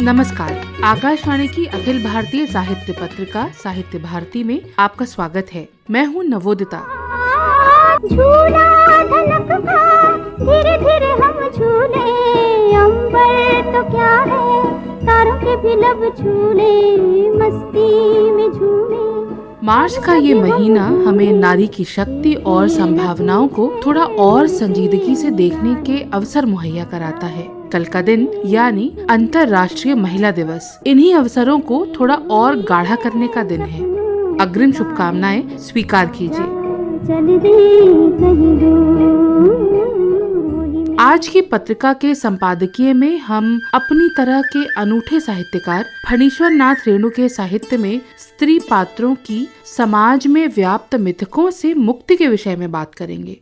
नमस्कार। आकाशवाणी की अखिल भारतीय साहित्य पत्रिका साहित्य भारती में आपका स्वागत है। मैं हूँ नवोदिता। झूला धनक का धीरे धीरे हम झूले, अंबर तो क्या है तारों के भी लब झूले, मस्ती में झूले। मार्च का ये महीना हमें नारी की शक्ति और संभावनाओं को थोड़ा और संजीदगी से देखने के अवसर मुहैया कराता है। कल का दिन यानी अंतर्राष्ट्रीय महिला दिवस इन्हीं अवसरों को थोड़ा और गाढ़ा करने का दिन है। अग्रिम शुभकामनाएं स्वीकार कीजिए। आज की पत्रिका के संपादकीय में हम अपनी तरह के अनूठे साहित्यकार फणीश्वर नाथ रेणु के साहित्य में स्त्री पात्रों की समाज में व्याप्त मिथकों से मुक्ति के विषय में बात करेंगे।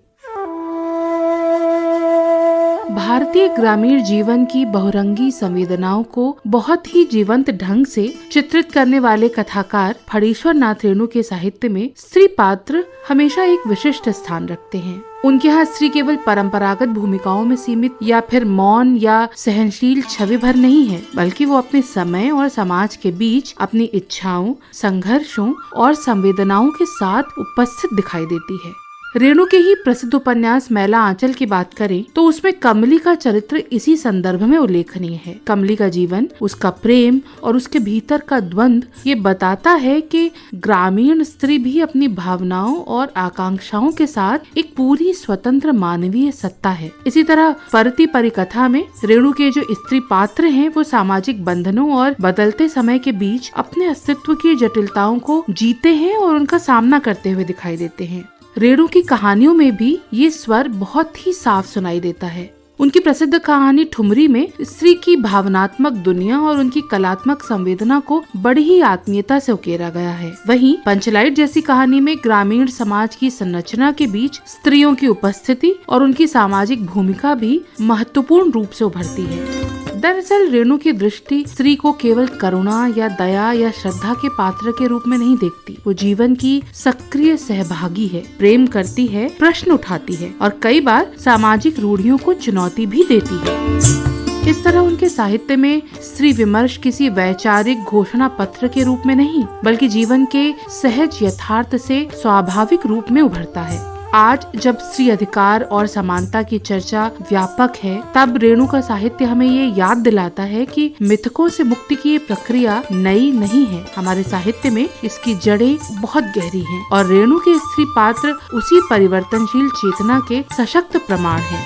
भारतीय ग्रामीण जीवन की बहुरंगी संवेदनाओं को बहुत ही जीवंत ढंग से चित्रित करने वाले कथाकार फणीश्वर नाथ रेणु के साहित्य में स्त्री पात्र हमेशा एक विशिष्ट स्थान रखते हैं। उनके यहाँ स्त्री केवल परंपरागत भूमिकाओं में सीमित या फिर मौन या सहनशील छवि भर नहीं है, बल्कि वो अपने समय और समाज के बीच अपनी इच्छाओं, संघर्षों और संवेदनाओं के साथ उपस्थित दिखाई देती है। रेणु के ही प्रसिद्ध उपन्यास मैला आंचल की बात करें तो उसमें कमली का चरित्र इसी संदर्भ में उल्लेखनीय है। कमली का जीवन, उसका प्रेम और उसके भीतर का द्वंद्व ये बताता है कि ग्रामीण स्त्री भी अपनी भावनाओं और आकांक्षाओं के साथ एक पूरी स्वतंत्र मानवीय सत्ता है। इसी तरह परती परिकथा में रेणु के जो स्त्री पात्र हैं वो सामाजिक बंधनों और बदलते समय के बीच अपने अस्तित्व की जटिलताओं को जीते हैं और उनका सामना करते हुए दिखाई देते हैं। रेणु की कहानियों में भी ये स्वर बहुत ही साफ सुनाई देता है। उनकी प्रसिद्ध कहानी ठुमरी में स्त्री की भावनात्मक दुनिया और उनकी कलात्मक संवेदना को बड़ी ही आत्मीयता से उकेरा गया है। वहीं पंचलाइट जैसी कहानी में ग्रामीण समाज की संरचना के बीच स्त्रियों की उपस्थिति और उनकी सामाजिक भूमिका भी महत्वपूर्ण रूप से उभरती है। दरअसल रेणु की दृष्टि स्त्री को केवल करुणा या दया या श्रद्धा के पात्र के रूप में नहीं देखती। वो जीवन की सक्रिय सहभागी है, प्रेम करती है, प्रश्न उठाती है और कई बार सामाजिक रूढ़ियों को चुनौती भी देती है। इस तरह उनके साहित्य में स्त्री विमर्श किसी वैचारिक घोषणा पत्र के रूप में नहीं, बल्कि जीवन के सहज यथार्थ से स्वाभाविक रूप में उभरता है। आज जब स्त्री अधिकार और समानता की चर्चा व्यापक है, तब रेणु का साहित्य हमें ये याद दिलाता है कि मिथकों से मुक्ति की ये प्रक्रिया नई नहीं है। हमारे साहित्य में इसकी जड़ें बहुत गहरी हैं और रेणु के स्त्री पात्र उसी परिवर्तनशील चेतना के सशक्त प्रमाण हैं।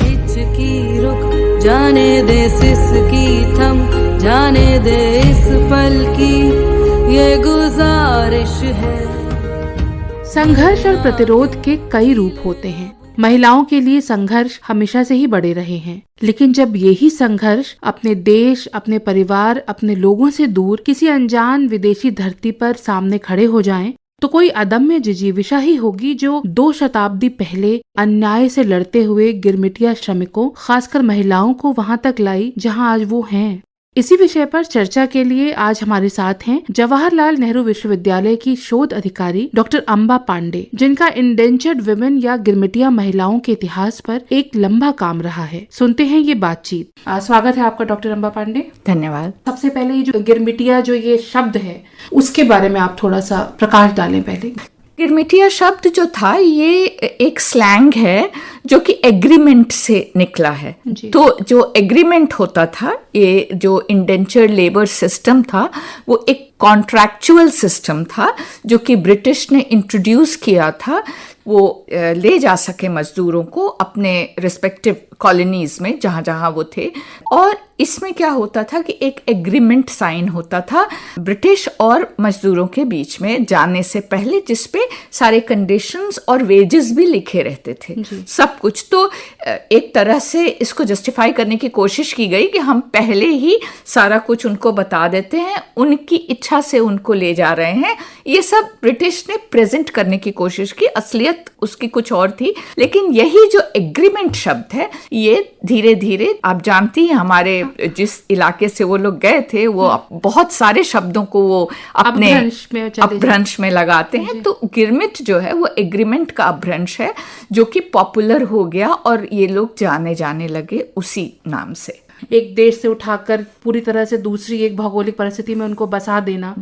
हिचकी रुक जाने दे, सिसकी थम जाने दे, इस पल की ये गुजारिश है। संघर्ष और प्रतिरोध के कई रूप होते हैं। महिलाओं के लिए संघर्ष हमेशा से ही बढ़े रहे हैं, लेकिन जब यही संघर्ष अपने देश, अपने परिवार, अपने लोगों से दूर किसी अनजान विदेशी धरती पर सामने खड़े हो जाएं, तो कोई अदम्य जिजीविषा ही होगी जो 2 शताब्दी पहले अन्याय से लड़ते हुए गिरमिटिया श्रमिकों, खासकर महिलाओं को वहां तक लाई जहां आज वो हैं। इसी विषय पर चर्चा के लिए आज हमारे साथ हैं जवाहरलाल नेहरू विश्वविद्यालय की शोध अधिकारी डॉक्टर अम्बा पांडे, जिनका इंडेंचर्ड विमेन या गिरमिटिया महिलाओं के इतिहास पर एक लंबा काम रहा है। सुनते हैं ये बातचीत। स्वागत है आपका डॉक्टर अम्बा पांडे। धन्यवाद। सबसे पहले ये जो गिरमिटिया जो ये शब्द है उसके बारे में आप थोड़ा सा प्रकाश डालें। पहले गिरमिटिया शब्द जो था ये एक स्लैंग है जो कि एग्रीमेंट से निकला है। तो जो एग्रीमेंट होता था, ये जो इंडेंचर्ड लेबर सिस्टम था वो एक कॉन्ट्रैक्चुअल सिस्टम था जो कि ब्रिटिश ने इंट्रोड्यूस किया था। वो ले जा सके मजदूरों को अपने रिस्पेक्टिव कॉलोनीज में जहाँ जहाँ वो थे। और इसमें क्या होता था कि एक एग्रीमेंट साइन होता था ब्रिटिश और मजदूरों के बीच में जाने से पहले, जिसपे सारे कंडीशंस और वेजेस भी लिखे रहते थे, सब कुछ। तो एक तरह से इसको जस्टिफाई करने की कोशिश की गई कि हम पहले ही सारा कुछ उनको बता देते हैं, उनकी इच्छा से उनको ले जा रहे हैं। ये सब ब्रिटिश ने प्रेजेंट करने की कोशिश की। असलियत असलियत उसकी कुछ और थी। लेकिन यही जो एग्रीमेंट शब्द है, ये धीरे धीरे, आप जानती हैं हमारे जिस इलाके से वो लोग गए थे, वो बहुत सारे शब्दों को वो अपने अपभ्रंश में लगाते हैं। तो गिरमिट जो है वो एग्रीमेंट का अपभ्रंश है, जो कि पॉपुलर हो गया और ये लोग जाने लगे उसी नाम से। एक देश से उठाकर पूरी तरह से दूसरी एक भौगोलिक परिस्थिति में उनको बसा देना।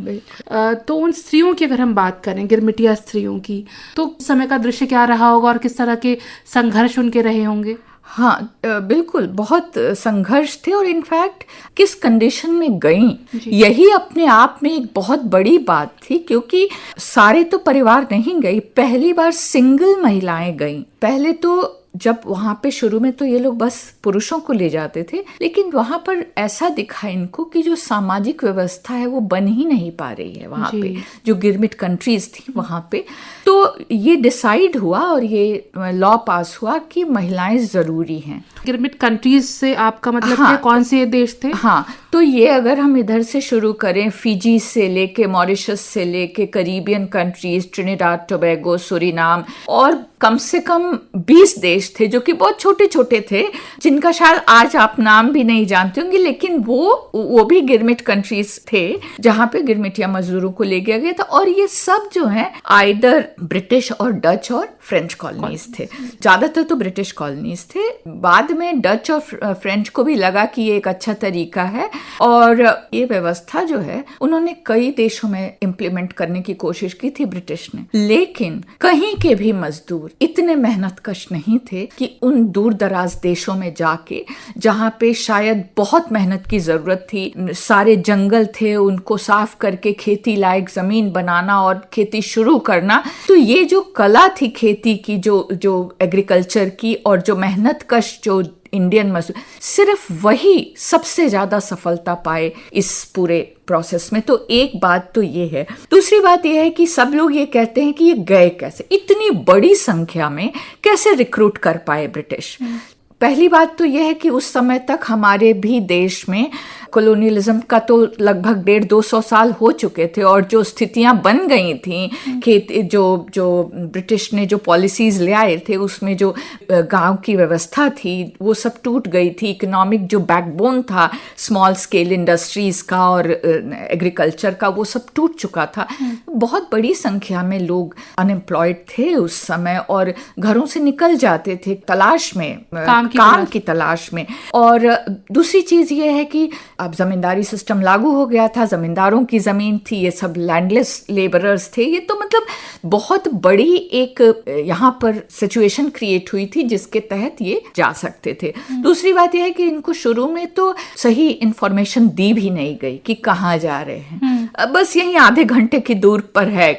तो उन स्त्रियों की अगर हम बात करें, गिरमिटिया स्त्रियों की, तो उस समय का दृश्य क्या रहा होगा और किस तरह के संघर्ष उनके रहे होंगे? हाँ, बिल्कुल, बहुत संघर्ष थे। और इनफैक्ट किस कंडीशन में गईं, यही अपने आप में एक बहुत बड़ी बात थी, क्योंकि सारे तो परिवार नहीं गई, पहली बार सिंगल महिलाएं गईं। पहले तो जब वहां पे शुरू में तो ये लोग बस पुरुषों को ले जाते थे, लेकिन वहां पर ऐसा दिखा इनको कि जो सामाजिक व्यवस्था है वो बन ही नहीं पा रही है वहां पे, जो गिरमिट कंट्रीज थी वहां पे। तो ये डिसाइड हुआ और ये लॉ पास हुआ कि महिलाएं जरूरी हैं। गिरमिट कंट्रीज से आपका मतलब हाँ, कौन से देश थे? हाँ, तो ये अगर हम इधर से शुरू करें, फिजी से लेके मॉरिशस से लेके Caribbean countries, Trinidad Tobago, Suriname, और कम से कम 20 देश थे जो कि बहुत छोटे छोटे थे, जिनका शायद आज आप नाम भी नहीं जानते होंगे, लेकिन वो भी गिरमिट कंट्रीज थे जहां पे गिरमिटिया मजदूरों को ले गया गया था। और ये सब जो है आइदर ब्रिटिश और डच और फ्रेंच कॉलोनीज थे, ज्यादातर तो ब्रिटिश कॉलोनीज थे। बाद में डच और फ्रेंच को भी लगा कि ये एक अच्छा तरीका है, और ये व्यवस्था जो है उन्होंने कई देशों में इम्प्लीमेंट करने की कोशिश की थी ब्रिटिश ने। लेकिन कहीं के भी मजदूर इतने मेहनतकश नहीं थे कि उन दूर दराज देशों में जाके, जहां पे शायद बहुत मेहनत की जरूरत थी, सारे जंगल थे, उनको साफ करके खेती लायक जमीन बनाना और खेती शुरू करना। तो ये जो कला थी खेती की, जो एग्रीकल्चर की, और जो मेहनतकश जो इंडियन मजदूर, सिर्फ वही सबसे ज्यादा सफलता पाए इस पूरे प्रोसेस में। तो एक बात तो ये है। दूसरी बात ये है कि सब लोग ये कहते हैं कि ये गए कैसे, इतनी बड़ी संख्या में कैसे रिक्रूट कर पाए ब्रिटिश। पहली बात तो यह है कि उस समय तक हमारे भी देश में कॉलोनियलिज्म का तो लगभग 150-200 साल हो चुके थे, और जो स्थितियां बन गई थी, खेती जो ब्रिटिश ने जो पॉलिसीज ले आए थे, उसमें जो गांव की व्यवस्था थी वो सब टूट गई थी। इकोनॉमिक जो बैकबोन था स्मॉल स्केल इंडस्ट्रीज का और एग्रीकल्चर का, वो सब टूट चुका था। बहुत बड़ी संख्या में लोग अनएम्प्लॉयड थे उस समय, और घरों से निकल जाते थे तलाश में, काम की तलाश में। और दूसरी चीज ये है कि अब जमींदारी सिस्टम लागू हो गया था, जमींदारों की जमीन थी, ये सब लैंडलेस लेबरर्स थे। ये तो मतलब बहुत बड़ी एक यहाँ पर सिचुएशन क्रिएट हुई थी जिसके तहत ये जा सकते थे। दूसरी बात यह है कि इनको शुरू में तो सही इंफॉर्मेशन दी भी नहीं गई कि कहाँ जा रहे हैं। बस यहीं आधे घंटे की दूर पर है,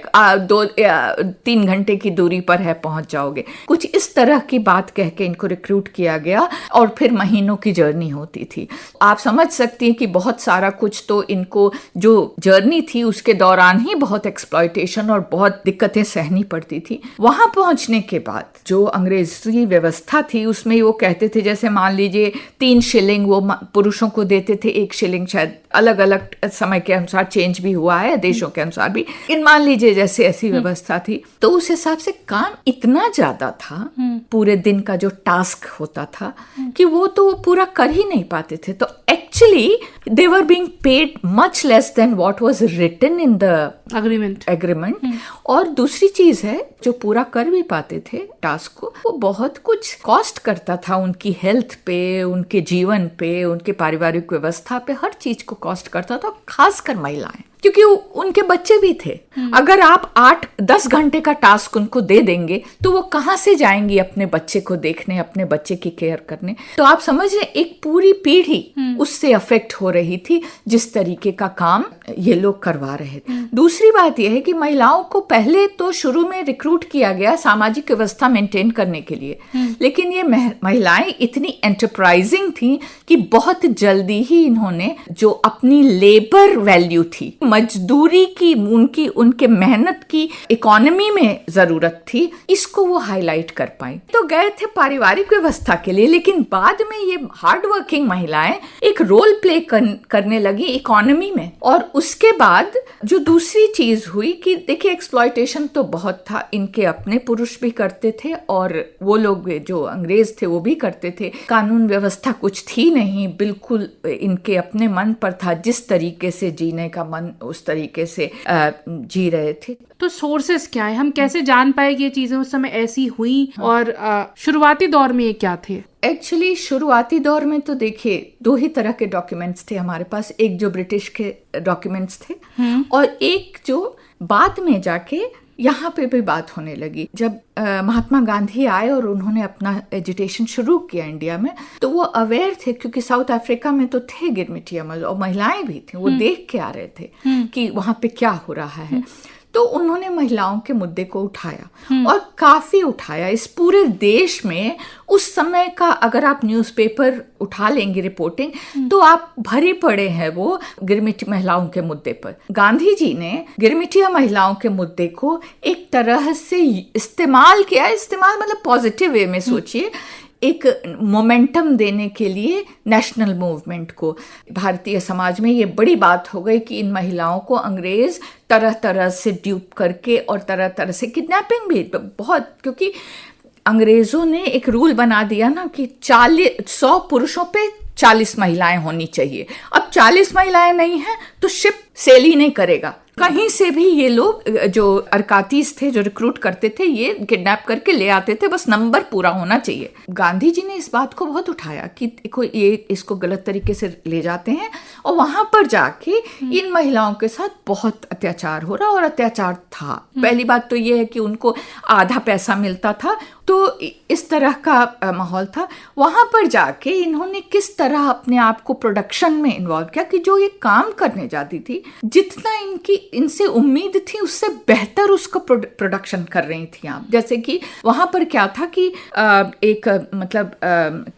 2-3 घंटे की दूरी पर है, पहुंच जाओगे, कुछ इस तरह की बात कह के इनको रिक्रूट किया गया, और फिर महीनों की जर्नी होती थी। आप समझ सकती हैं कि बहुत सारा कुछ तो इनको जो जर्नी थी उसके दौरान ही बहुत एक्सप्लॉयटेशन और बहुत दिक्कतें सहनी पड़ती थी। वहां पहुंचने के बाद जो अंग्रेजी व्यवस्था थी उसमें वो कहते थे, जैसे मान लीजिए 3 शिलिंग वो पुरुषों को देते थे, 1 शिलिंग शायद अलग अलग समय के अनुसार चेंज भी हुआ है, देशों के अनुसार भी, इन मान लीजिए जैसे ऐसी व्यवस्था थी। तो उस हिसाब से काम इतना ज्यादा था, पूरे दिन का जो टास्क होता था कि वो तो पूरा कर ही नहीं पाते थे। तो actually they were being paid much less than what was written in the agreement. और दूसरी चीज है, जो पूरा कर भी पाते थे टास्क को, वो बहुत कुछ कॉस्ट करता था उनकी हेल्थ पे, उनके जीवन पे, उनके पारिवारिक व्यवस्था पे, हर चीज को कॉस्ट करता था, खासकर महिलाएं, क्योंकि उनके बच्चे भी थे। अगर आप 8-10 घंटे का टास्क उनको दे देंगे तो वो कहाँ से जाएंगी अपने बच्चे को देखने, अपने बच्चे की केयर करने। तो आप समझ रहे, एक पूरी पीढ़ी उससे अफेक्ट हो रही थी जिस तरीके का काम ये लोग करवा रहे थे। दूसरी बात यह है कि महिलाओं को पहले तो शुरू में रिक्रूट किया गया सामाजिक व्यवस्था मेंटेन करने के लिए, लेकिन ये महिलाएं इतनी एंटरप्राइजिंग थी कि बहुत जल्दी ही इन्होंने जो अपनी लेबर वैल्यू थी, मजदूरी की, उनके मेहनत की इकोनॉमी में जरूरत थी, इसको वो हाईलाइट कर पाई। तो गए थे पारिवारिक व्यवस्था के लिए, लेकिन बाद में ये हार्ड वर्किंग महिलाएं एक रोल प्ले करने लगी इकोनॉमी में। और उसके बाद जो दूसरी चीज हुई कि देखिए एक्सप्लॉयटेशन तो बहुत था, इनके अपने पुरुष भी करते थे और वो लोग जो अंग्रेज थे वो भी करते थे। कानून व्यवस्था कुछ थी नहीं, बिल्कुल इनके अपने मन पर था, जिस तरीके से जीने का मन उस तरीके से जी रहे थे। तो सोर्सेस क्या है, हम कैसे जान पाए कि ये चीजें उस समय ऐसी हुई? और शुरुआती दौर में ये क्या थे? एक्चुअली शुरुआती दौर में तो देखिए 2 ही तरह के डॉक्यूमेंट्स थे हमारे पास, एक जो ब्रिटिश के डॉक्यूमेंट्स थे और एक जो बाद में जाके यहाँ पे भी बात होने लगी। जब महात्मा गांधी आए और उन्होंने अपना एजुटेशन शुरू किया इंडिया में, तो वो अवेयर थे, क्योंकि साउथ अफ्रीका में तो थे गिरमिटी अमल और महिलाएं भी थी, वो देख के आ रहे थे कि वहाँ पे क्या हो रहा है। तो उन्होंने महिलाओं के मुद्दे को उठाया और काफी उठाया। इस पूरे देश में उस समय का अगर आप न्यूज़पेपर उठा लेंगे रिपोर्टिंग, तो आप भरे पड़े हैं वो गिरमिटी महिलाओं के मुद्दे पर। गांधी जी ने गिरमिटिया महिलाओं के मुद्दे को एक तरह से इस्तेमाल किया, इस्तेमाल मतलब पॉजिटिव वे में सोचिए, एक मोमेंटम देने के लिए नेशनल मूवमेंट को। भारतीय समाज में ये बड़ी बात हो गई कि इन महिलाओं को अंग्रेज तरह तरह से ड्यूप करके और तरह तरह से किडनैपिंग भी बहुत, क्योंकि अंग्रेजों ने एक रूल बना दिया ना कि 100 पुरुषों पे 40 महिलाएं होनी चाहिए। अब 40 महिलाएं नहीं हैं तो शिप सेल ही नहीं करेगा। कहीं से भी ये लोग जो अरकातीस थे, जो रिक्रूट करते थे, ये किडनैप करके ले आते थे, बस नंबर पूरा होना चाहिए। गांधी जी ने इस बात को बहुत उठाया कि देखो ये इसको गलत तरीके से ले जाते हैं, और वहां पर जाके इन महिलाओं के साथ बहुत अत्याचार हो रहा, और अत्याचार था। पहली बात तो ये है कि उनको आधा पैसा मिलता था, तो इस तरह का माहौल था। वहां पर जाके इन्होंने किस तरह अपने आप को प्रोडक्शन में इन्वॉल्व किया कि जो ये काम करने जाती थी, जितना इनसे उम्मीद थी उससे बेहतर उसका प्रोडक्शन कर रही थी आप। जैसे कि वहां पर क्या था कि एक मतलब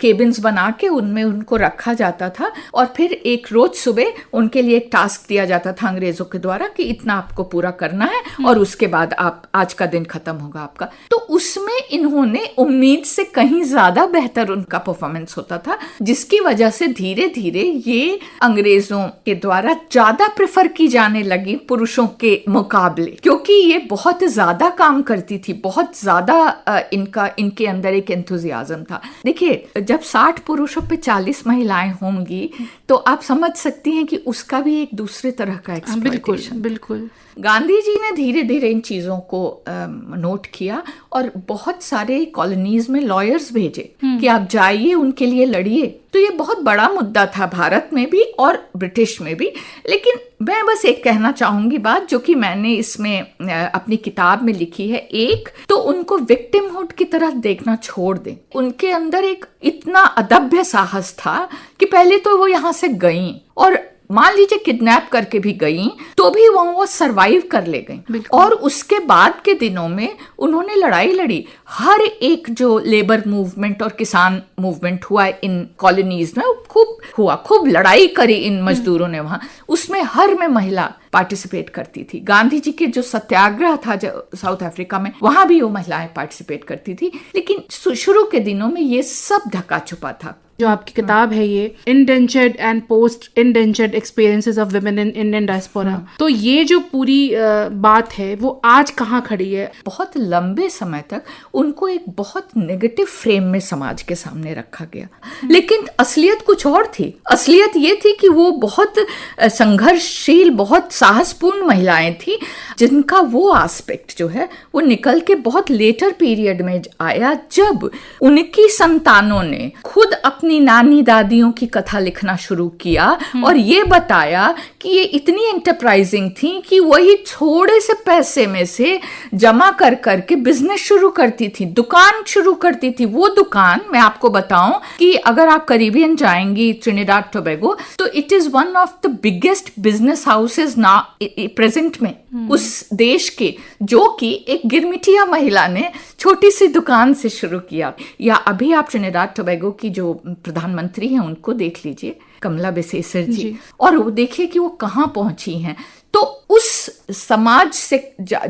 केबिन्स बना के उनमें उनको रखा जाता था, और फिर एक रोज सुबह उनके लिए एक टास्क दिया जाता था अंग्रेजों के द्वारा कि इतना आपको पूरा करना है और उसके बाद आप आज का दिन खत्म होगा आपका। तो उसमें इन्होंने उम्मीद से कहीं ज्यादा बेहतर उनका परफॉर्मेंस होता था, जिसकी वजह से धीरे धीरे ये अंग्रेजों के द्वारा ज्यादा प्रेफर की जाने लगी पुरुषों के मुकाबले, क्योंकि ये बहुत ज्यादा काम करती थी, बहुत ज्यादा इनके अंदर एक एंथुजियाज्म था। देखिए जब 60 पुरुषों पे 40 महिलाएं होंगी तो आप समझ सकती हैं कि उसका भी एक दूसरे तरह का एक्सप्लॉयटेशन। बिल्कुल। गांधी जी ने धीरे धीरे इन चीजों को नोट किया और बहुत सारे कॉलोनीज में लॉयर्स भेजे कि आप जाइए, उनके लिए लड़िए। तो ये बहुत बड़ा मुद्दा था भारत में भी और ब्रिटिश में भी। लेकिन मैं बस एक कहना चाहूंगी बात, जो कि मैंने इसमें अपनी किताब में लिखी है। एक तो उनको विक्टिमहुड की तरह देखना छोड़ दें। उनके अंदर एक इतना अदभ्य साहस था कि पहले तो वो यहाँ से गईं, और मान लीजिए किडनैप करके भी गईं तो भी वो सरवाइव कर ले गईं, और उसके बाद के दिनों में उन्होंने लड़ाई लड़ी। हर एक जो लेबर मूवमेंट और किसान मूवमेंट हुआ इन कॉलोनीज में, खूब लड़ाई करी इन मजदूरों ने वहां, उसमें हर में महिला पार्टिसिपेट करती थी। गांधी जी के जो सत्याग्रह था साउथ अफ्रीका में, वहां भी वो महिलाएं पार्टिसिपेट करती थी। लेकिन शुरू के दिनों में ये सब ढका छुपा था। जो आपकी किताब है ये indentured and post indentured experiences of women in Indian diaspora, तो ये जो पूरी बात है वो आज कहाँ खड़ी है? बहुत लंबे समय तक उनको एक बहुत नेगेटिव फ्रेम में समाज के सामने रखा गया, लेकिन असलियत कुछ और थी। असलियत ये थी कि वो बहुत संघर्षशील, बहुत साहसपूर्ण महिलाएं थी, जिनका वो एस्पेक्ट जो है वो निकल के बहुत लेटर पीरियड में आया, जब उनकी संतानों ने खुद अपनी नानी दादियों की कथा लिखना शुरू किया और ये बताया कि ये इतनी एंटरप्राइजिंग थी कि वही थोड़े से पैसे में से जमा कर करके बिजनेस शुरू करती थी, दुकान शुरू करती थी। वो दुकान मैं आपको बताऊं कि अगर आप कैरिबियन जाएंगी, ट्रिनिडाड टोबैगो, तो it is one of the biggest business houses ना प्रेजेंट में उस देश के, जो कि एक गिरमिटिया महिला ने छोटी सी दुकान से शुरू किया। या अभी आप ट्रिनिडाड टोबैगो की जो प्रधानमंत्री हैं, उनको देख लीजिए, कमला विशेषर जी, और वो देखिए कि वो कहाँ पहुंची हैं। तो उस समाज से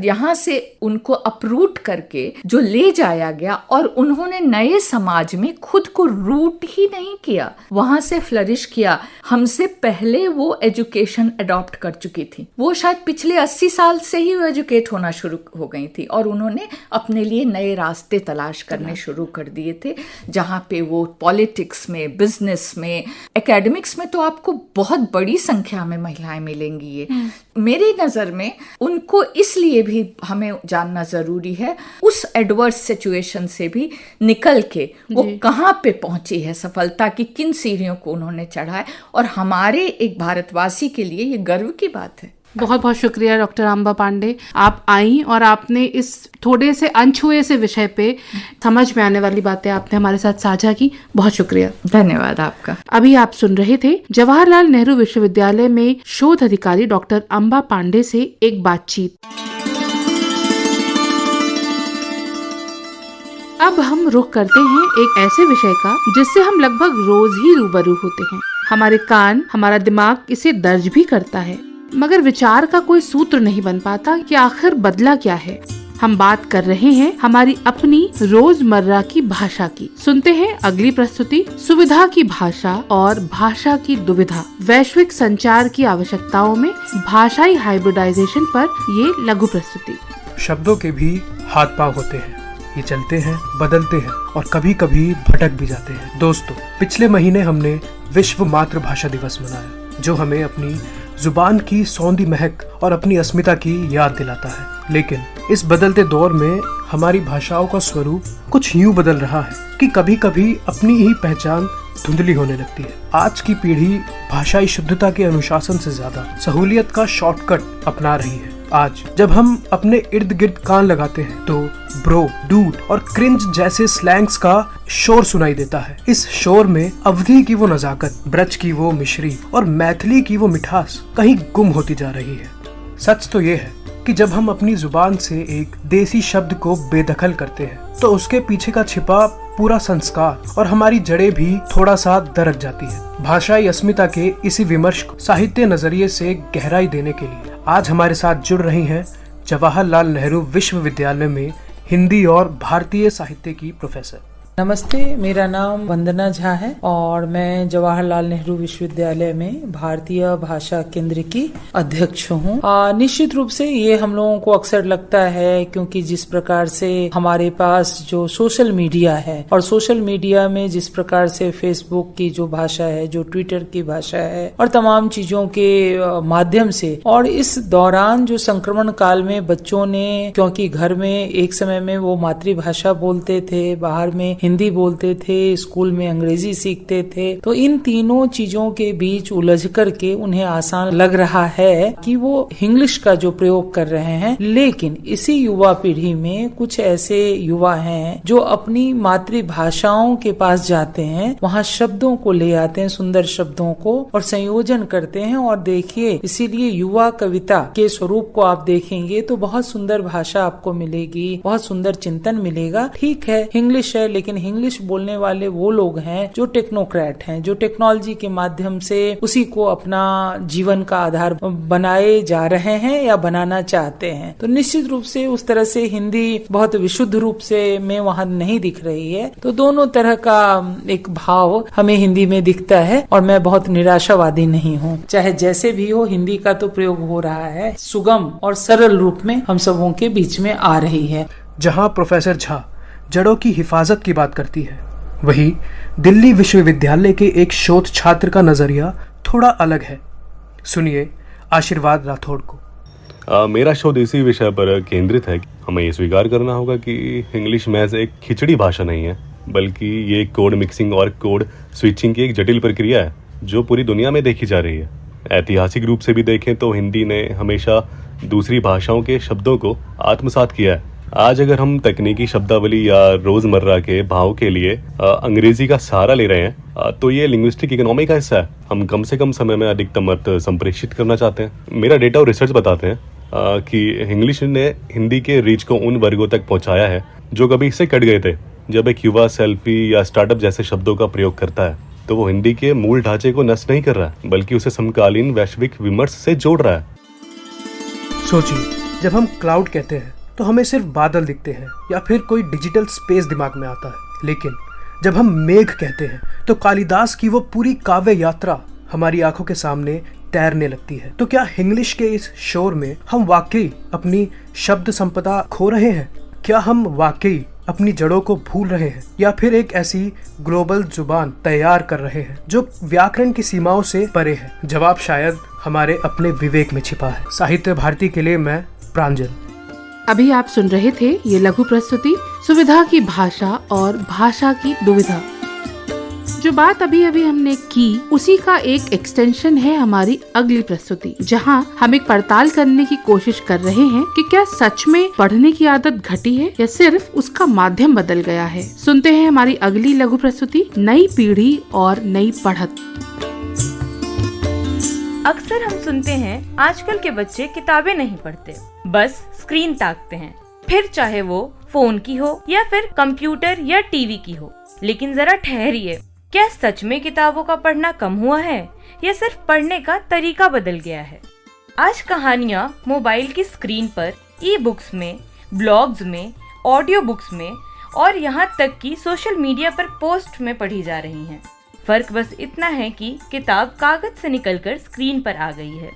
यहाँ से उनको अपरूट करके जो ले जाया गया, और उन्होंने नए समाज में खुद को रूट ही नहीं किया, वहां से फ्लरिश किया। हमसे पहले वो एजुकेशन अडॉप्ट कर चुकी थी, वो शायद पिछले 80 साल से ही वो एजुकेट होना शुरू हो गई थी, और उन्होंने अपने लिए नए रास्ते तलाश करने शुरू कर दिए थे, जहाँ पे वो पॉलिटिक्स में, बिजनेस में, एकेडमिक्स में तो आपको बहुत बड़ी संख्या में महिलाएं मिलेंगी। ये मेरी नजर में उनको इसलिए भी हमें जानना जरूरी है, उस एडवर्स सिचुएशन से भी निकल के वो कहाँ पे पहुंची है सफलता की, किन सीढ़ियों को उन्होंने चढ़ा है, और हमारे एक भारतवासी के लिए ये गर्व की बात है। बहुत बहुत शुक्रिया डॉक्टर अंबा पांडे, आप आई और आपने इस थोड़े से अनछुए से विषय पे समझ में आने वाली बातें आपने हमारे साथ साझा की। बहुत शुक्रिया, धन्यवाद आपका। अभी आप सुन रहे थे जवाहरलाल नेहरू विश्वविद्यालय में शोध अधिकारी डॉक्टर अंबा पांडे से एक बातचीत। अब हम रुख करते हैं एक ऐसे विषय का जिससे हम लगभग रोज ही रूबरू होते हैं। हमारे कान, हमारा दिमाग इसे दर्ज भी करता है, मगर विचार का कोई सूत्र नहीं बन पाता कि आखिर बदला क्या है। हम बात कर रहे हैं हमारी अपनी रोजमर्रा की भाषा की। सुनते हैं अगली प्रस्तुति, सुविधा की भाषा और भाषा की दुविधा, वैश्विक संचार की आवश्यकताओं में भाषाई हाइब्रिडाइजेशन पर ये लघु प्रस्तुति। शब्दों के भी हाथ पांव होते हैं, ये चलते हैं, बदलते हैं और कभी कभी भटक भी जाते हैं। दोस्तों, पिछले महीने हमने विश्व मातृभाषा दिवस मनाया, जो हमें अपनी जुबान की सौंधी महक और अपनी अस्मिता की याद दिलाता है। लेकिन इस बदलते दौर में हमारी भाषाओं का स्वरूप कुछ यूं बदल रहा है कि कभी कभी अपनी ही पहचान धुंधली होने लगती है। आज की पीढ़ी भाषाई शुद्धता के अनुशासन से ज्यादा सहूलियत का शॉर्टकट अपना रही है। आज जब हम अपने इर्द गिर्द कान लगाते हैं तो ब्रो, डूड और क्रिंज जैसे स्लैंग्स का शोर सुनाई देता है। इस शोर में अवधी की वो नजाकत, ब्रज की वो मिश्री और मैथिली की वो मिठास कहीं गुम होती जा रही है। सच तो ये है कि जब हम अपनी जुबान से एक देसी शब्द को बेदखल करते हैं तो उसके पीछे का छिपा पूरा संस्कार और हमारी जड़ें भी थोड़ा सा दरक जाती है। भाषाई अस्मिता के इसी विमर्श को साहित्य नजरिए से गहराई देने के लिए आज हमारे साथ जुड़ रही हैं जवाहरलाल नेहरू विश्वविद्यालय में हिंदी और भारतीय साहित्य की प्रोफेसर। नमस्ते, मेरा नाम वंदना झा है और मैं जवाहरलाल नेहरू विश्वविद्यालय में भारतीय भाषा केंद्र की अध्यक्ष हूँ। निश्चित रूप से ये हम लोगों को अक्सर लगता है, क्योंकि जिस प्रकार से हमारे पास जो सोशल मीडिया है और सोशल मीडिया में जिस प्रकार से फेसबुक की जो भाषा है, जो ट्विटर की भाषा है और तमाम चीजों के माध्यम से, और इस दौरान जो संक्रमण काल में बच्चों ने, क्योंकि घर में एक समय में वो मातृभाषा बोलते थे, बाहर में हिंदी बोलते थे, स्कूल में अंग्रेजी सीखते थे, तो इन तीनों चीजों के बीच उलझ करके उन्हें आसान लग रहा है कि वो इंग्लिश का जो प्रयोग कर रहे हैं। लेकिन इसी युवा पीढ़ी में कुछ ऐसे युवा हैं जो अपनी मातृभाषाओं के पास जाते हैं, वहाँ शब्दों को ले आते हैं, सुंदर शब्दों को, और संयोजन करते हैं। और देखिए, इसीलिए युवा कविता के स्वरूप को आप देखेंगे तो बहुत सुंदर भाषा आपको मिलेगी, बहुत सुंदर चिंतन मिलेगा। ठीक है, इंग्लिश है, लेकिन इंग्लिश बोलने वाले वो लोग हैं जो टेक्नोक्रेट हैं, जो टेक्नोलॉजी के माध्यम से उसी को अपना जीवन का आधार बनाए जा रहे हैं या बनाना चाहते हैं। तो निश्चित रूप से उस तरह से हिंदी बहुत विशुद्ध रूप से में वहाँ नहीं दिख रही है। तो दोनों तरह का एक भाव हमें हिंदी में दिखता है, और मैं बहुत निराशावादी नहीं हूँ। चाहे जैसे भी हो, हिंदी का तो प्रयोग हो रहा है, सुगम और सरल रूप में हम सबों के बीच में आ रही है। जहाँ प्रोफेसर झा जड़ों की हिफाजत की बात करती है, वही दिल्ली विश्वविद्यालय के एक शोध छात्र का नजरिया थोड़ा अलग है। सुनिए आशीर्वाद राठौड़ को। मेरा शोध इसी विषय पर केंद्रित है कि हमें ये स्वीकार करना होगा कि इंग्लिश महज एक खिचड़ी भाषा नहीं है, बल्कि ये कोड मिक्सिंग और कोड स्विचिंग की एक जटिल प्रक्रिया है जो पूरी दुनिया में देखी जा रही है। ऐतिहासिक रूप से भी देखें तो हिंदी ने हमेशा दूसरी भाषाओं के शब्दों को आत्मसात किया है। आज अगर हम तकनीकी शब्दावली या रोजमर्रा के भाव के लिए अंग्रेजी का सहारा ले रहे हैं तो ये लिंग्विस्टिक इकोनॉमी का हिस्सा है। हम कम से कम समय में अधिकतम अर्थ संप्रेषित करना चाहते हैं। मेरा डेटा और रिसर्च बताते हैं कि इंग्लिश ने हिंदी के रीच को उन वर्गों तक पहुंचाया है जो कभी इससे कट गए थे। जब एक युवा सेल्फी या स्टार्टअप जैसे शब्दों का प्रयोग करता है तो वो हिंदी के मूल ढांचे को नष्ट नहीं कर रहा है, बल्कि उसे समकालीन वैश्विक विमर्श से जोड़ रहा है। सोचिए, जब हम क्लाउड कहते हैं तो हमें सिर्फ बादल दिखते हैं या फिर कोई डिजिटल स्पेस दिमाग में आता है, लेकिन जब हम मेघ कहते हैं तो कालिदास की वो पूरी काव्य यात्रा हमारी आंखों के सामने तैरने लगती है। तो क्या इंग्लिश के इस शोर में हम वाकई अपनी शब्द संपदा खो रहे हैं? क्या हम वाकई अपनी जड़ों को भूल रहे हैं, या फिर एक ऐसी ग्लोबल जुबान तैयार कर रहे हैं जो व्याकरण की सीमाओं से परे है? जवाब शायद हमारे अपने विवेक में छिपा है। साहित्य भारती के लिए मैं प्रांजल। अभी आप सुन रहे थे ये लघु प्रस्तुति सुविधा की भाषा और भाषा की दुविधा। जो बात अभी हमने की उसी का एक एक्सटेंशन है हमारी अगली प्रस्तुति, जहां हम एक पड़ताल करने की कोशिश कर रहे हैं कि क्या सच में पढ़ने की आदत घटी है या सिर्फ उसका माध्यम बदल गया है। सुनते हैं हमारी अगली लघु प्रस्तुति, नई पीढ़ी और नई पढ़त। अक्सर हम सुनते हैं आजकल के बच्चे किताबें नहीं पढ़ते, बस स्क्रीन ताकते हैं, फिर चाहे वो फोन की हो या फिर कंप्यूटर या टीवी की हो। लेकिन जरा ठहरिए, क्या सच में किताबों का पढ़ना कम हुआ है या सिर्फ पढ़ने का तरीका बदल गया है? आज कहानियाँ मोबाइल की स्क्रीन पर, ई बुक्स में, ब्लॉग्स में, ऑडियो बुक्स में और यहाँ तक कि सोशल मीडिया पर पोस्ट में पढ़ी जा रही हैं। फर्क बस इतना है कि किताब कागज से निकलकर स्क्रीन पर आ गई है।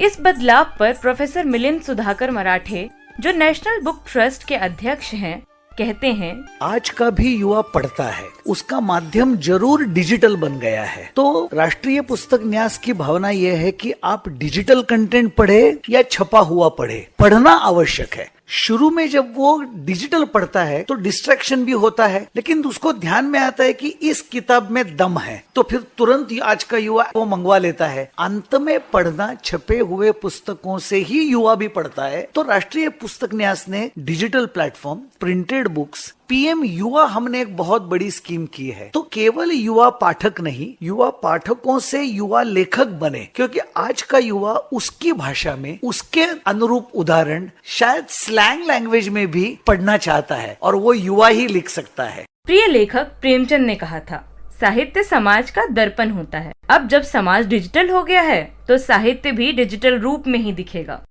इस बदलाव पर प्रोफेसर मिलिंद सुधाकर मराठे, जो नेशनल बुक ट्रस्ट के अध्यक्ष हैं, कहते हैं, आज का भी युवा पढ़ता है, उसका माध्यम जरूर डिजिटल बन गया है। तो राष्ट्रीय पुस्तक न्यास की भावना यह है कि आप डिजिटल कंटेंट पढ़े या छपा हुआ पढ़े, पढ़ना आवश्यक है। शुरू में जब वो डिजिटल पढ़ता है तो डिस्ट्रैक्शन भी होता है, लेकिन उसको ध्यान में आता है कि इस किताब में दम है, तो फिर तुरंत आज का युवा वो मंगवा लेता है। अंत में पढ़ना छपे हुए पुस्तकों से ही युवा भी पढ़ता है। तो राष्ट्रीय पुस्तक न्यास ने digital platform, printed books, PM युवा, हमने एक बहुत बड़ी स्कीम की है। तो केवल युवा पाठक नहीं, युवा पाठकों से युवा लेखक बने, क्योंकि आज का युवा उसकी भाषा में उसके अनुरूप उदाहरण शायद स्लैंग लैंग्वेज में भी पढ़ना चाहता है, और वो युवा ही लिख सकता है। प्रिय लेखक प्रेमचंद ने कहा था, साहित्य समाज का दर्पण होता है। अब जब समाज डिजिटल हो गया है तो साहित्य भी डिजिटल रूप में ही दिखेगा।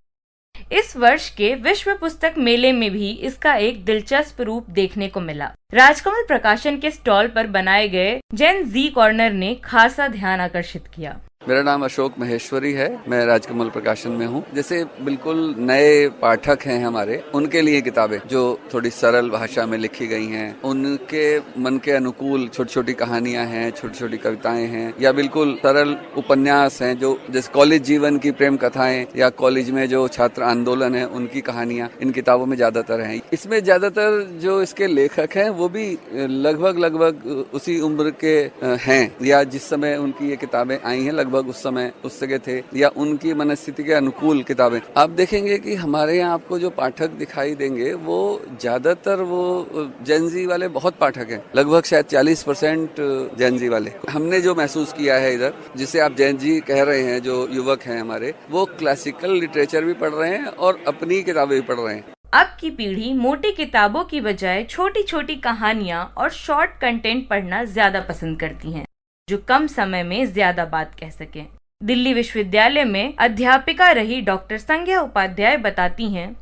इस वर्ष के विश्व पुस्तक मेले में भी इसका एक दिलचस्प रूप देखने को मिला। राजकमल प्रकाशन के स्टॉल पर बनाए गए जेन जी कॉर्नर ने खासा ध्यान आकर्षित किया। मेरा नाम अशोक महेश्वरी है, मैं राजकमल प्रकाशन में हूँ। जैसे बिल्कुल नए पाठक हैं हमारे, उनके लिए किताबें जो थोड़ी सरल भाषा में लिखी गई हैं, उनके मन के अनुकूल छोटी छोटी कहानियां हैं, छोटी छोटी कविताएं हैं, या बिल्कुल सरल उपन्यास हैं, जो जैसे कॉलेज जीवन की प्रेम कथाएं या कॉलेज में जो छात्र आंदोलन है उनकी कहानियां इन किताबों में ज्यादातर हैं। इसमें ज्यादातर जो इसके लेखक हैं वो भी लगभग उसी उम्र के हैं, या जिस समय उनकी ये किताबें आई हैं लगभग उस समय उस जगह थे, या उनकी मनस्थिति के अनुकूल किताबें। आप देखेंगे कि हमारे यहाँ आपको जो पाठक दिखाई देंगे वो ज्यादातर वो जेनजी वाले बहुत पाठक हैं, लगभग शायद 40% जेनजी वाले। हमने जो महसूस किया है इधर, जिसे आप जेनजी कह रहे हैं, जो युवक हैं हमारे, वो क्लासिकल लिटरेचर भी पढ़ रहे हैं और अपनी किताबें भी पढ़ रहे हैं। अब की पीढ़ी मोटी किताबों की बजाय छोटी छोटी कहानियाँ और शॉर्ट कंटेंट पढ़ना ज्यादा पसंद करती हैं, जो कम समय में ज्यादा बात कह सकें। दिल्ली विश्वविद्यालय में अध्यापिका रही डॉक्टर संज्ञा उपाध्याय बताती हैं,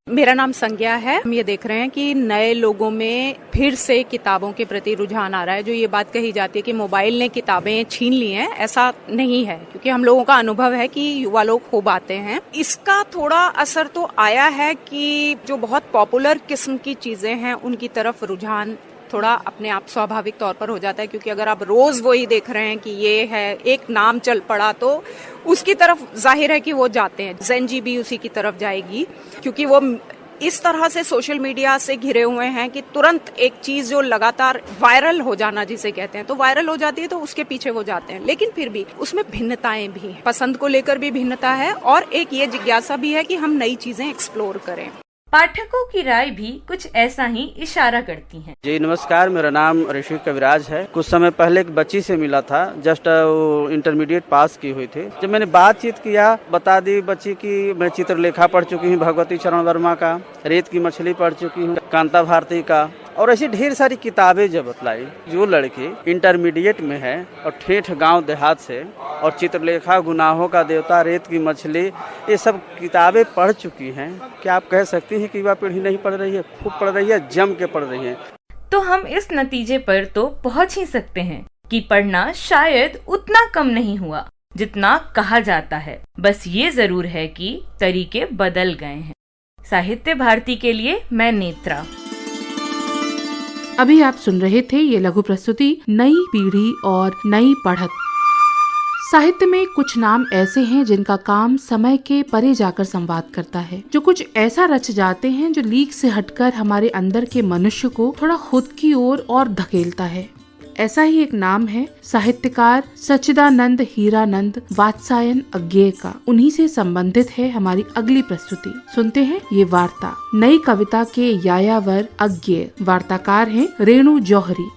मेरा नाम संज्ञा है। हम ये देख रहे हैं कि नए लोगों में फिर से किताबों के प्रति रुझान आ रहा है। जो ये बात कही जाती है कि मोबाइल ने किताबें छीन ली हैं, ऐसा नहीं है, क्योंकि हम लोगों का अनुभव है कि युवा लोग खूब आते हैं। इसका थोड़ा असर तो आया है कि जो बहुत पॉपुलर किस्म की चीजें हैं उनकी तरफ रुझान थोड़ा अपने आप स्वाभाविक तौर पर हो जाता है, क्योंकि अगर आप रोज वही देख रहे हैं कि ये है, एक नाम चल पड़ा, तो उसकी तरफ जाहिर है कि वो जाते हैं। जेनजी भी उसी की तरफ जाएगी, क्योंकि वो इस तरह से सोशल मीडिया से घिरे हुए हैं कि तुरंत एक चीज जो लगातार वायरल हो जाना जिसे कहते हैं, तो वायरल हो जाती है तो उसके पीछे वो जाते हैं। लेकिन फिर भी उसमें भिन्नताएं भी हैं, पसंद को लेकर भी भिन्नता है, और एक ये जिज्ञासा भी है कि हम नई चीजें एक्सप्लोर करें। पाठकों की राय भी कुछ ऐसा ही इशारा करती हैं। जी नमस्कार, मेरा नाम ऋषि कविराज है। कुछ समय पहले एक बच्ची से मिला था, जस्ट इंटरमीडिएट पास की हुई थी। जब मैंने बातचीत किया, बता दी बच्ची की मैं चित्रलेखा पढ़ चुकी हूँ, भगवती चरण वर्मा का, रेत की मछली पढ़ चुकी हूँ, कांता भारती का, और ऐसी ढेर सारी किताबें जब बतलाई। जो लड़के इंटरमीडिएट में है और ठेठ गांव देहात से और चित्रलेखा, गुनाहों का देवता, रेत की मछली, ये सब किताबें पढ़ चुकी हैं, क्या आप कह सकती हैं कि युवा पीढ़ी नहीं पढ़ रही है? खूब पढ़ रही है, जम के पढ़ रही है। तो हम इस नतीजे पर तो पहुंच ही सकते हैं कि पढ़ना शायद उतना कम नहीं हुआ जितना कहा जाता है। बस ये जरूर है कि तरीके बदल गए हैं। साहित्य भारती के लिए मैं नेत्रा। अभी आप सुन रहे थे ये लघु प्रस्तुति नई पीढ़ी और नई पढ़त। साहित्य में कुछ नाम ऐसे हैं जिनका काम समय के परे जाकर संवाद करता है, जो कुछ ऐसा रच जाते हैं जो लीक से हटकर हमारे अंदर के मनुष्य को थोड़ा खुद की ओर और धकेलता है। ऐसा ही एक नाम है साहित्यकार सच्चिदानंद हीरानंद वात्सायन अज्ञेय का। उन्हीं से संबंधित है हमारी अगली प्रस्तुति। सुनते हैं ये वार्ता। नई कविता के यायावर अज्ञेय। वार्ताकार हैं रेणु जौहरी।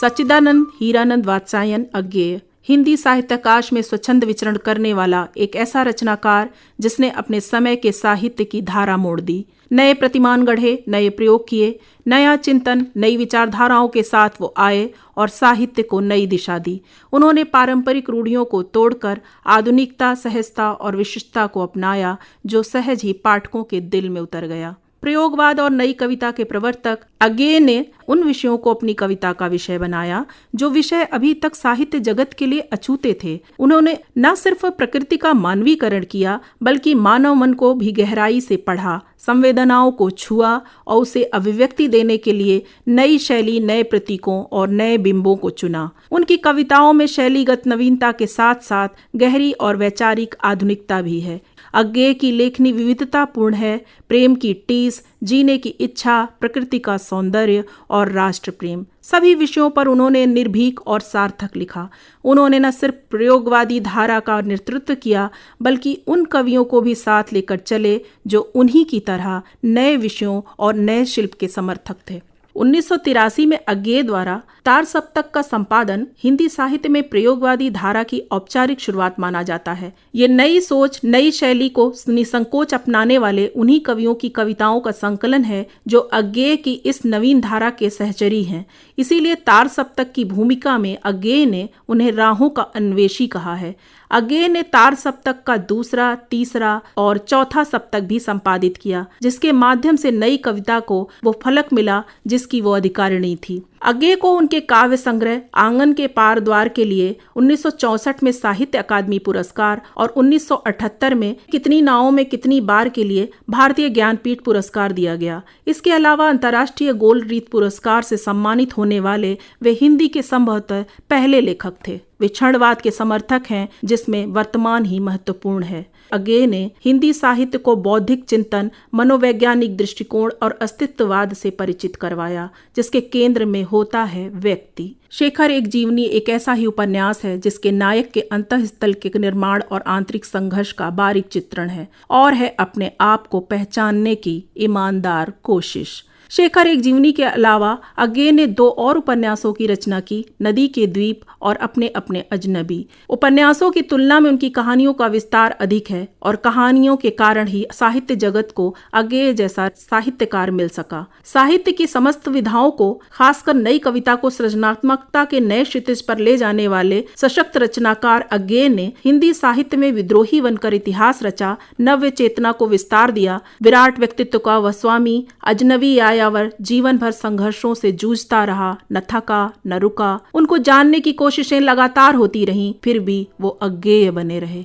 सच्चिदानंद हीरानंद वात्सायन अज्ञेय हिंदी साहित्याकाश में स्वच्छंद विचरण करने वाला एक ऐसा रचनाकार जिसने अपने समय के साहित्य की धारा मोड़ दी। नए प्रतिमान गढ़े, नए प्रयोग किए, नया चिंतन, नई विचारधाराओं के साथ वो आए और साहित्य को नई दिशा दी। उन्होंने पारंपरिक रूढ़ियों को तोड़कर आधुनिकता, सहजता और विशिष्टता को अपनाया, जो सहज ही पाठकों के दिल में उतर गया। प्रयोगवाद और नई कविता के प्रवर्तक अज्ञेय ने उन विषयों को अपनी कविता का विषय बनाया जो विषय अभी तक साहित्य जगत के लिए अछूते थे। उन्होंने न सिर्फ प्रकृति का मानवीकरण किया, बल्कि मानव मन को भी गहराई से पढ़ा, संवेदनाओं को छुआ और उसे अभिव्यक्ति देने के लिए नई शैली, नए प्रतीकों और नए बिंबों को चुना। उनकी कविताओं में शैलीगत नवीनता के साथ साथ गहरी और वैचारिक आधुनिकता भी है। अज्ञेय की लेखनी विविधतापूर्ण है। प्रेम की टीस, जीने की इच्छा, प्रकृति का सौंदर्य और राष्ट्र प्रेम, सभी विषयों पर उन्होंने निर्भीक और सार्थक लिखा। उन्होंने न सिर्फ प्रयोगवादी धारा का नेतृत्व किया, बल्कि उन कवियों को भी साथ लेकर चले जो उन्हीं की तरह नए विषयों और नए शिल्प के समर्थक थे। 1983 में अज्ञेय द्वारा तार सप्तक का संपादन हिंदी साहित्य में प्रयोगवादी धारा की औपचारिक शुरुआत माना जाता है। ये नई सोच, नई शैली को निसंकोच अपनाने वाले उन्हीं कवियों की कविताओं का संकलन है जो अज्ञेय की इस नवीन धारा के सहचरी हैं। इसीलिए तार सप्तक की भूमिका में अज्ञेय ने उन्हें राहों का अन्वेषी कहा है। अज्ञेय ने तार सप्तक का दूसरा, तीसरा और चौथा सप्तक भी संपादित किया, जिसके माध्यम से नई कविता को वो फलक मिला जिसकी वो अधिकारिणी थी। अज्ञेय को उनके काव्य संग्रह आंगन के पार द्वार के लिए 1964 में साहित्य अकादमी पुरस्कार और 1978 में कितनी नावों में कितनी बार के लिए भारतीय ज्ञानपीठ पुरस्कार दिया गया। इसके अलावा अंतर्राष्ट्रीय गोल्ड रीत पुरस्कार से सम्मानित होने वाले वे हिंदी के संभवतः पहले लेखक थे। वे क्षणवाद के समर्थक हैं, जिसमें वर्तमान ही महत्वपूर्ण है। अज्ञेय ने हिंदी साहित्य को बौद्धिक चिंतन, मनोवैज्ञानिक दृष्टिकोण और अस्तित्ववाद से परिचित करवाया, जिसके केंद्र में होता है व्यक्ति। शेखर एक जीवनी एक ऐसा ही उपन्यास है जिसके नायक के अंतःस्थल के निर्माण और आंतरिक संघर्ष का बारीक चित्रण है और है अपने आप को पहचानने की ईमानदार कोशिश। शेखर एक जीवनी के अलावा अज्ञेय ने 2 और उपन्यासों की रचना की, नदी के द्वीप और अपने अपने अजनबी। उपन्यासों की तुलना में उनकी कहानियों का विस्तार अधिक है और कहानियों के कारण ही साहित्य जगत को अज्ञेय जैसा साहित्यकार मिल सका। साहित्य की समस्त विधाओं को, खासकर नई कविता को सृजनात्मकता के नए क्षितिज पर ले जाने वाले सशक्त रचनाकार अज्ञेय ने हिंदी साहित्य में विद्रोही बनकर इतिहास रचा, नव्य चेतना को विस्तार दिया। विराट व्यक्तित्व का वह स्वामी अजनबी यायावर जीवन भर संघर्षों से जूझता रहा, न थका न रुका। उनको जानने की कोशिशें लगातार होती रहीं, फिर भी वो अज्ञेय बने रहे।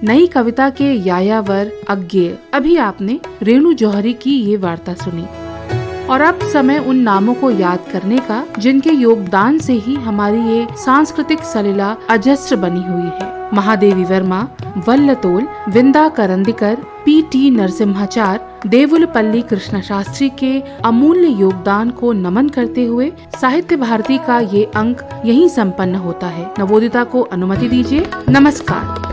नई कविता के यायावर अज्ञेय। अभी आपने रेणु जौहरी की ये वार्ता सुनी और अब समय उन नामों को याद करने का जिनके योगदान से ही हमारी ये सांस्कृतिक सलिला अजस्र बनी हुई है। महादेवी वर्मा, वल्लतोल, विंदा करंदीकर, पी.टी. नरसिम्हाचार्य, देवुलपल्ली कृष्ण शास्त्री के अमूल्य योगदान को नमन करते हुए साहित्य भारती का ये अंक यहीं संपन्न होता है। नवोदिता को अनुमति दीजिए। नमस्कार।